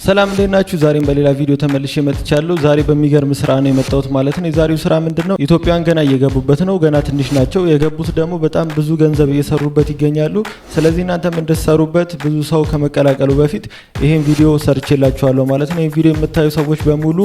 ሰላም እንደናችሁ ዛሬም በሌላ ቪዲዮ ተመልሼ መጥቻለሁ። ዛሬ በሚገርም ስራ ነው የመጣሁት ማለት ነው። የዛሬው ስራ ምንድነው? ኢትዮጵያን ገና እየገቡበት ነው። ገና ትንሽ ናቸው። የገቡት ደግሞ በጣም ብዙ ገንዘብ እየሰሩበት ይገኛሉ። ስለዚህ እናንተም እንደሰሩበት ብዙ ሰው ከመቀላቀሉ በፊት ይሄን ቪዲዮ ሰርቼላችኋለሁ ማለት ነው። ይሄን ቪዲዮ የምታዩ ሰዎች በሙሉ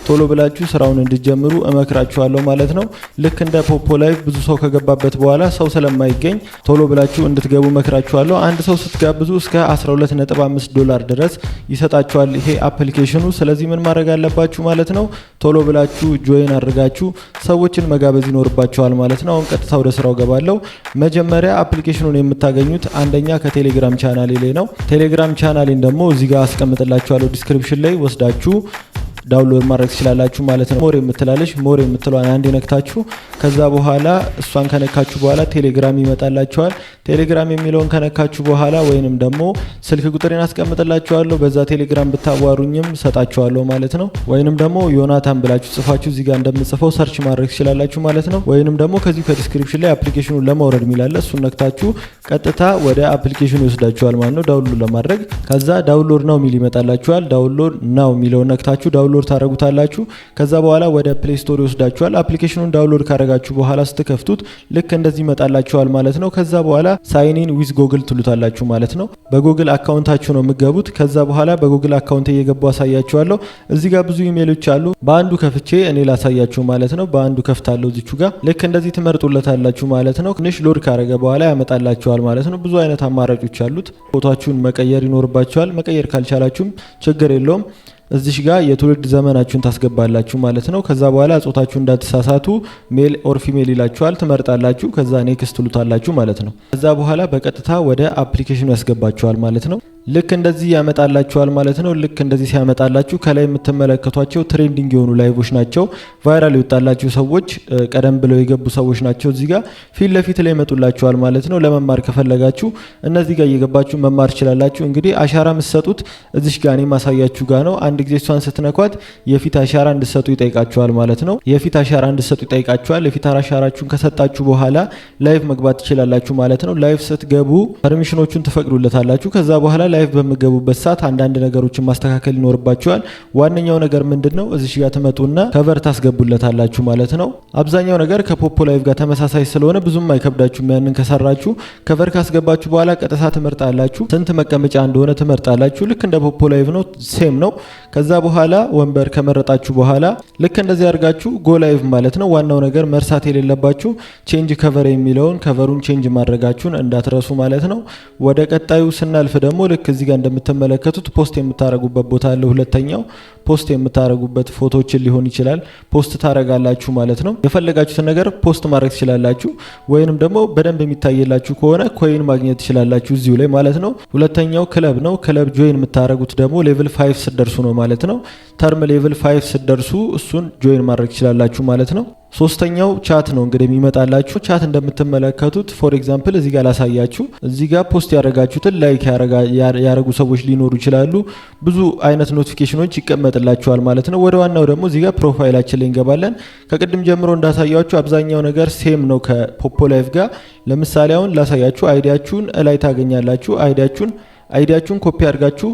ቶሎ ብላችሁ ስራውን እንድትጀምሩ እመክራችኋለሁ ማለት ነው። ልክ እንደ ፖፖ ላይቭ ብዙ ሰው ከገባበት በኋላ ሰው ስለማይገኝ ቶሎ ብላችሁ እንድትገቡ እመክራችኋለሁ። አንድ ሰው ስትጋብዙ እስከ $12.5 ድረስ ይሰጣችኋል ይሄ አፕሊኬሽኑ። ስለዚህ ምን ማድረግ አለባችሁ ማለት ነው? ቶሎ ብላችሁ ጆይን አድርጋችሁ ሰዎችን መጋበዝ ይኖርባችኋል ማለት ነው። አሁን ቀጥታ ወደ ስራው ገባለሁ። መጀመሪያ አፕሊኬሽኑን የምታገኙት አንደኛ ከቴሌግራም ቻናሌ ላይ ነው። ቴሌግራም ቻናሌን ደግሞ እዚህ ጋር አስቀምጥላችኋለሁ ዲስክሪፕሽን ላይ ወስዳችሁ ዳውንሎድ ማድረግ ትችላላችሁ ማለት ነው። ሞር የምትላለች ሞር የምትለዋን አንድ ነክታችሁ ከዛ በኋላ እሷን ከነካችሁ በኋላ ቴሌግራም ይመጣላችኋል። ቴሌግራም የሚለውን ከነካችሁ በኋላ ወይንም ደግሞ ስልክ ቁጥሬን አስቀምጥላችኋለሁ በዛ ቴሌግራም ብታዋሩኝም ሰጣችኋለሁ ማለት ነው። ወይንም ደግሞ ዮናታን ብላችሁ ጽፋችሁ እዚህ ጋር እንደምጽፈው ሰርች ማድረግ ትችላላችሁ ማለት ነው። ወይንም ደግሞ ከዚህ ከዲስክሪፕሽን ላይ አፕሊኬሽኑን ለማውረድ ሚላለ እሱን ነክታችሁ ቀጥታ ወደ አፕሊኬሽኑ ይወስዳችኋል ማለት ነው። ዳውንሎድ ለማድረግ ከዛ ዳውንሎድ ናው ሚል ይመጣላችኋል። ዳውንሎድ ናው ሚለውን ነክታችሁ ዳውንሎድ ታረጉታላችሁ። ከዛ በኋላ ወደ ፕሌይ ስቶር ይወስዳችኋል። አፕሊኬሽኑን ዳውንሎድ ካረጋችሁ በኋላ ስትከፍቱት ልክ እንደዚህ ይመጣላችኋል ማለት ነው። ከዛ በኋላ ሳይን ኢን ዊዝ ጎግል ትሉታላችሁ ማለት ነው። በጎግል አካውንታችሁ ነው የምትገቡት። ከዛ በኋላ በጎግል አካውንት እየገባው አሳያችኋለሁ። እዚህ ጋር ብዙ ኢሜሎች አሉ። በአንዱ ከፍቼ እኔ ላሳያችሁ ማለት ነው። በአንዱ ከፍታለሁ እዚቹ ጋር ልክ እንደዚህ ትመርጡለታላችሁ ማለት ነው። ትንሽ ሎድ ካረገ በኋላ ያመጣላችኋል ማለት ነው። ብዙ አይነት አማራጮች አሉት። ፎቶአችሁን መቀየር ይኖርባችኋል። መቀየር ካልቻላችሁም ችግር የለውም። እዚህ ጋር የትውልድ ዘመናችሁን ታስገባላችሁ ማለት ነው። ከዛ በኋላ ጾታችሁ እንዳትሳሳቱ ሜል ኦር ፊሜል ይላችኋል። ትመርጣላችሁ። ከዛ ኔክስት ትሉታላችሁ ማለት ነው። ከዛ በኋላ በቀጥታ ወደ አፕሊኬሽኑ ያስገባችኋል ማለት ነው። ልክ እንደዚህ ያመጣላችኋል ማለት ነው። ልክ እንደዚህ ሲያመጣላችሁ ከላይ የምትመለከቷቸው ትሬንዲንግ የሆኑ ላይቮች ናቸው። ቫይራል ይወጣላችሁ ሰዎች ቀደም ብለው የገቡ ሰዎች ናቸው። እዚህ ጋር ፊት ለፊት ላይ ይመጡላችኋል ማለት ነው። ለመማር ከፈለጋችሁ እነዚህ ጋር እየገባችሁ መማር ትችላላችሁ። እንግዲህ አሻራ የምትሰጡት እዚህ ጋር እኔ ማሳያችሁ ጋር ነው። አንድ ጊዜ እሷን ስትነኳት የፊት አሻራ እንድትሰጡ ይጠይቃችኋል ማለት ነው። የፊት አሻራ እንድትሰጡ ይጠይቃችኋል። የፊት አሻራችሁን ከሰጣችሁ በኋላ ላይቭ መግባት ትችላላችሁ ማለት ነው። ላይቭ ስትገቡ ፐርሚሽኖቹን ትፈቅዱለታላችሁ። ከዛ በኋላ ላይቭ በሚገቡበት ሰዓት አንዳንድ ነገሮችን ማስተካከል ይኖርባችኋል። ዋነኛው ነገር ምንድነው? እዚህ ጋር ትመጡና ከቨር ታስገቡለታላችሁ ማለት ነው። አብዛኛው ነገር ከፖፖ ላይቭ ጋር ተመሳሳይ ስለሆነ ብዙም አይከብዳችሁም። ያንን ከሰራችሁ ከቨር ካስገባችሁ በኋላ ቀጥታ ትመርጣላችሁ። ስንት መቀመጫ እንደሆነ ትመርጣላችሁ። ልክ እንደ ፖፖ ላይቭ ነው፣ ሴም ነው። ከዛ በኋላ ወንበር ከመረጣችሁ በኋላ ልክ እንደዚህ አድርጋችሁ ጎ ላይቭ ማለት ነው። ዋናው ነገር መርሳት የሌለባችሁ ቼንጅ ከቨር የሚለውን ከቨሩን ቼንጅ ማድረጋችሁን እንዳትረሱ ማለት ነው። ወደ ቀጣዩ ስናልፍ ደግሞ ልክ እዚህ ጋር እንደምትመለከቱት ፖስት የምታረጉበት ቦታ አለ። ሁለተኛው ፖስት የምታረጉበት ፎቶዎችን ሊሆን ይችላል ፖስት ታረጋላችሁ ማለት ነው። የፈለጋችሁትን ነገር ፖስት ማድረግ ትችላላችሁ። ወይንም ደግሞ በደንብ የሚታየላችሁ ከሆነ ኮይን ማግኘት ትችላላችሁ እዚሁ ላይ ማለት ነው። ሁለተኛው ክለብ ነው። ክለብ ጆይን የምታረጉት ደግሞ ሌቭል 5 ስትደርሱ ነው ማለት ነው። ተርም ሌቭል 5 ስትደርሱ እሱን ጆይን ማድረግ ትችላላችሁ ማለት ነው። ሶስተኛው ቻት ነው እንግዲህ የሚመጣላችሁ። ቻት እንደምትመለከቱት ፎር ኤግዛምፕል እዚህ ጋር ላሳያችሁ። እዚህ ጋር ፖስት ያደረጋችሁትን ላይክ ያደረጉ ሰዎች ሊኖሩ ይችላሉ። ብዙ አይነት ኖቲፊኬሽኖች ይቀመጥላችኋል ማለት ነው። ወደ ዋናው ደግሞ እዚህ ጋር ፕሮፋይላችን ላይ እንገባለን። ከቅድም ጀምሮ እንዳሳያችሁ አብዛኛው ነገር ሴም ነው ከፖፖ ላይቭ ጋር። ለምሳሌ አሁን ላሳያችሁ። አይዲያችሁን ላይ ታገኛላችሁ። አይዲያችሁን ኮፒ አድርጋችሁ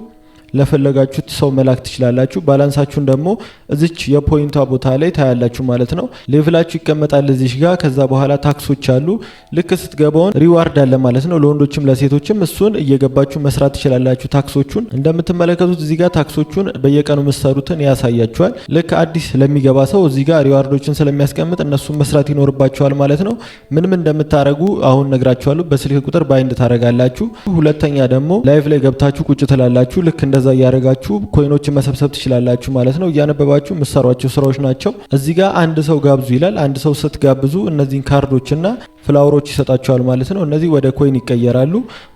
ለፈለጋችሁት ሰው መላክ ትችላላችሁ። ባላንሳችሁን ደግሞ እዚች የፖይንቷ ቦታ ላይ ታያላችሁ ማለት ነው። ሌቭላችሁ ይቀመጣል እዚሽ ጋር። ከዛ በኋላ ታክሶች አሉ። ልክ ስትገባውን ሪዋርድ አለ ማለት ነው ለወንዶችም ለሴቶችም። እሱን እየገባችሁ መስራት ትችላላችሁ። ታክሶቹን እንደምትመለከቱት እዚህ ጋር ታክሶቹን በየቀኑ መስሩትን ያሳያችኋል። ልክ አዲስ ለሚገባ ሰው እዚህ ጋር ሪዋርዶችን ስለሚያስቀምጥ እነሱን መስራት ይኖርባችኋል ማለት ነው። ምን እንደምታረጉ አሁን ነግራችኋለሁ። በስልክ ቁጥር ባይንድ ታረጋላችሁ። ሁለተኛ ደግሞ ላይቭ ላይ ገብታችሁ ቁጭ ትላላችሁ። ልክ እንደዛ ያረጋችሁ ኮይኖችን መሰብሰብ ትችላላችሁ ማለት ነው። እያነበባችሁ ምሰሯቸው ስራዎች ናቸው። እዚህ ጋር አንድ ሰው ጋብዙ ይላል። አንድ ሰው ስትጋብዙ እነዚህን ካርዶችና ፍላወሮች ይሰጣቸዋል ማለት ነው። እነዚህ ወደ ኮይን ይቀየራሉ።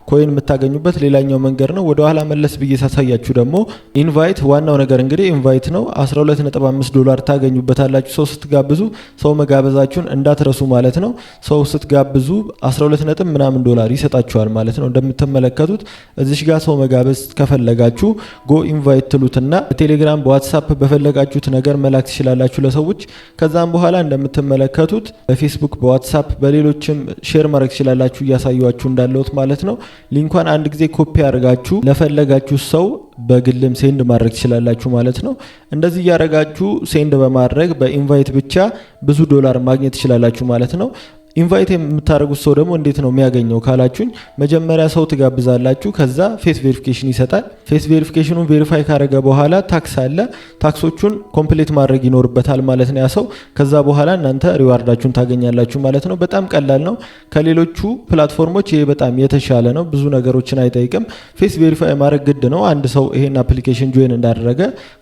ኮይን የምታገኙበት ሌላኛው መንገድ ነው። ወደ ኋላ መለስ ብዬ ሳሳያችሁ ደግሞ ኢንቫይት፣ ዋናው ነገር እንግዲህ ኢንቫይት ነው። $12.5 ታገኙበታላችሁ። ሰው ስትጋብዙ ሰው መጋበዛችሁን እንዳትረሱ ማለት ነው። ሰው ስትጋብዙ 12 ምናምን ዶላር ይሰጣችኋል ማለት ነው። እንደምትመለከቱት እዚህ ጋር ሰው መጋበዝ ከፈለጋችሁ ጎ ኢንቫይት ትሉትና በቴሌግራም በዋትስአፕ በፈለጋችሁት ነገር መላክ ትችላላችሁ ለሰዎች። ከዛም በኋላ እንደምትመለከቱት በፌስቡክ በዋትስአፕ በሌሎች ለሌሎችም ሼር ማድረግ ትችላላችሁ እያሳያችሁ እንዳለሁት ማለት ነው። ሊንኳን አንድ ጊዜ ኮፒ አድርጋችሁ ለፈለጋችሁ ሰው በግልም ሴንድ ማድረግ ትችላላችሁ ማለት ነው። እንደዚህ እያደረጋችሁ ሴንድ በማድረግ በኢንቫይት ብቻ ብዙ ዶላር ማግኘት ትችላላችሁ ማለት ነው። ኢንቫይት የምታደርጉት ሰው ደግሞ እንዴት ነው የሚያገኘው ካላችሁኝ፣ መጀመሪያ ሰው ትጋብዛላችሁ። ከዛ ፌስ ቬሪፊኬሽን ይሰጣል። ፌስ ቬሪፊኬሽኑን ቬሪፋይ ካደረገ በኋላ ታክስ አለ። ታክሶቹን ኮምፕሌት ማድረግ ይኖርበታል ማለት ነው ያ ሰው። ከዛ በኋላ እናንተ ሪዋርዳችሁን ታገኛላችሁ ማለት ነው። በጣም ቀላል ነው። ከሌሎቹ ፕላትፎርሞች ይሄ በጣም የተሻለ ነው። ብዙ ነገሮችን አይጠይቅም። ፌስ ቬሪፋይ ማድረግ ግድ ነው። አንድ ሰው ይሄን አፕሊኬሽን ጆይን እንዳደረገ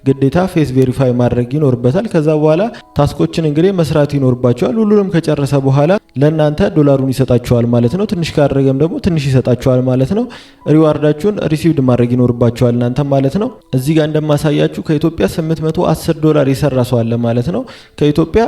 ግዴታ ፌስ ቬሪፋይ ማድረግ ይኖርበታል። ከዛ በኋላ ታስኮችን እንግዲህ መስራት ይኖርባቸዋል። ሁሉንም ከጨረሰ በኋላ ለእናንተ ዶላሩን ይሰጣችኋል ማለት ነው። ትንሽ ካደረገም ደግሞ ትንሽ ይሰጣችኋል ማለት ነው። ሪዋርዳችሁን ሪሲቭድ ማድረግ ይኖርባችኋል እናንተ ማለት ነው። እዚህ ጋር እንደማሳያችሁ ከኢትዮጵያ $810 የሰራ ሰው አለ ማለት ነው። ኢትዮጵያ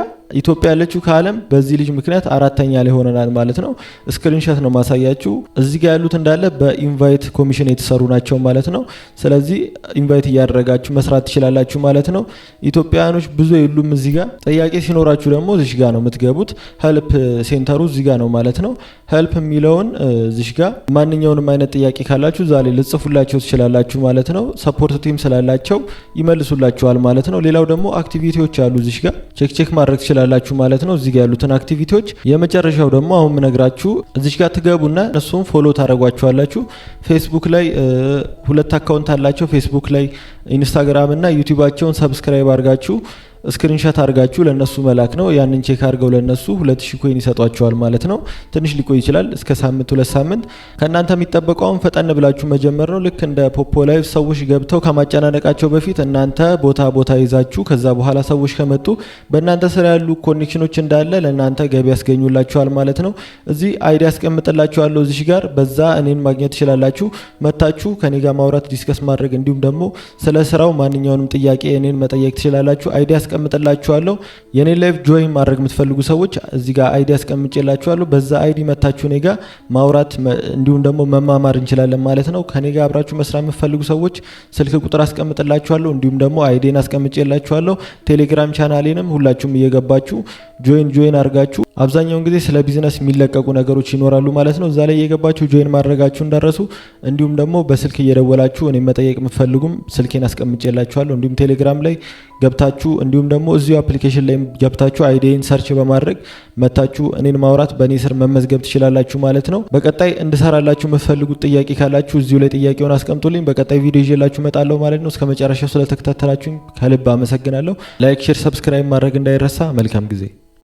ያለችው ከዓለም በዚህ ልጅ ምክንያት 4ኛ ላይ ሆነናል ማለት ነው። ስክሪንሾት ነው ማሳያችሁ። እዚህ ጋር ያሉት እንዳለ በኢንቫይት ኮሚሽን የተሰሩ ናቸው ማለት ነው። ስለዚህ ኢንቫይት እያደረጋችሁ መስራት ትችላላችሁ ማለት ነው። ኢትዮጵያውያኖች ብዙ የሉም እዚህ ጋር። ጥያቄ ሲኖራችሁ ደግሞ እዚህ ጋር ነው የምትገቡት። ሄልፕ ሴንተሩ እዚህ ጋር ነው ማለት ነው። ሄልፕ የሚለውን እዚህ ጋር ማንኛውንም አይነት ጥያቄ ካላችሁ ዛሬ ልጽፉላቸው ትችላላችሁ ማለት ነው። ሰፖርት ቲም ስላላቸው ይመልሱላችኋል ማለት ነው። ሌላው ደግሞ አክቲቪቲዎች አሉ እዚህ ጋር ቼክ ማድረግ ትችላላችሁ ማለት ነው። እዚህ ጋር ያሉትን አክቲቪቲዎች። የመጨረሻው ደግሞ አሁን ምነግራችሁ እዚህ ጋር ትገቡና እነሱም ፎሎ ታደርጓቸዋላችሁ። ፌስቡክ ላይ 2 አካውንት አላቸው። ፌስቡክ ላይ፣ ኢንስታግራም እና ዩቲዩባቸውን ሰብስክራይብ አድርጋችሁ ስክሪንሾት አድርጋችሁ ለነሱ መላክ ነው። ያንን ቼክ አድርገው ለነሱ 2000 ኮይን ይሰጧቸዋል ማለት ነው። ትንሽ ሊቆይ ይችላል እስከ ሳምንት 2 ሳምንት። ከእናንተ የሚጠበቀው ፈጠን ብላችሁ መጀመር ነው። ልክ እንደ ፖፖ ላይቭ ሰዎች ገብተው ከማጨናነቃቸው በፊት እናንተ ቦታ ይዛችሁ ከዛ በኋላ ሰዎች ከመጡ በእናንተ ስራ ያሉ ኮኔክሽኖች እንዳለ ለእናንተ ገቢ ያስገኙላችኋል ማለት ነው። እዚህ አይዲ ያስቀምጥላችኋለሁ እዚህ ጋር፣ በዛ እኔን ማግኘት ትችላላችሁ። መታችሁ ከኔ ጋር ማውራት ዲስከስ ማድረግ እንዲሁም ደግሞ ስለ ስራው ማንኛውንም ጥያቄ እኔን መጠየቅ ትችላላችሁ። አይዲ አስቀምጥላችኋለሁ። የኔ ላይቭ ጆይን ማድረግ የምትፈልጉ ሰዎች እዚህ ጋር አይዲ አስቀምጬላችኋለሁ። በዛ አይዲ መታችሁ እኔ ጋር ማውራት እንዲሁም ደግሞ መማማር እንችላለን ማለት ነው። ከኔ ጋር አብራችሁ መስራት የምትፈልጉ ሰዎች ስልክ ቁጥር አስቀምጥላችኋለሁ። እንዲሁም ደግሞ አይዲን አስቀምጬላችኋለሁ። ቴሌግራም ቻናሌንም ሁላችሁም እየገባችሁ ጆይን አድርጋችሁ አብዛኛውን ጊዜ ስለ ቢዝነስ የሚለቀቁ ነገሮች ይኖራሉ ማለት ነው። እዛ ላይ እየገባችሁ ጆይን ማድረጋችሁ እንዳረሱ። እንዲሁም ደግሞ በስልክ እየደወላችሁ እኔ መጠየቅ የምትፈልጉም ስልኬን አስቀምጬላችኋለሁ። እንዲሁም ቴሌግራም ላይ ገብታችሁ እንዲሁም ደግሞ እዚሁ አፕሊኬሽን ላይ ገብታችሁ አይዲን ሰርች በማድረግ መታችሁ እኔን ማውራት በእኔ ስር መመዝገብ ትችላላችሁ ማለት ነው። በቀጣይ እንድሰራላችሁ የምትፈልጉት ጥያቄ ካላችሁ እዚሁ ላይ ጥያቄውን አስቀምጡልኝ። በቀጣይ ቪዲዮ ይዤላችሁ እመጣለሁ ማለት ነው። እስከ መጨረሻው ስለተከታተላችሁኝ ከልብ አመሰግናለሁ። ላይክ፣ ሼር፣ ሰብስክራይብ ማድረግ እንዳይረሳ። መልካም ጊዜ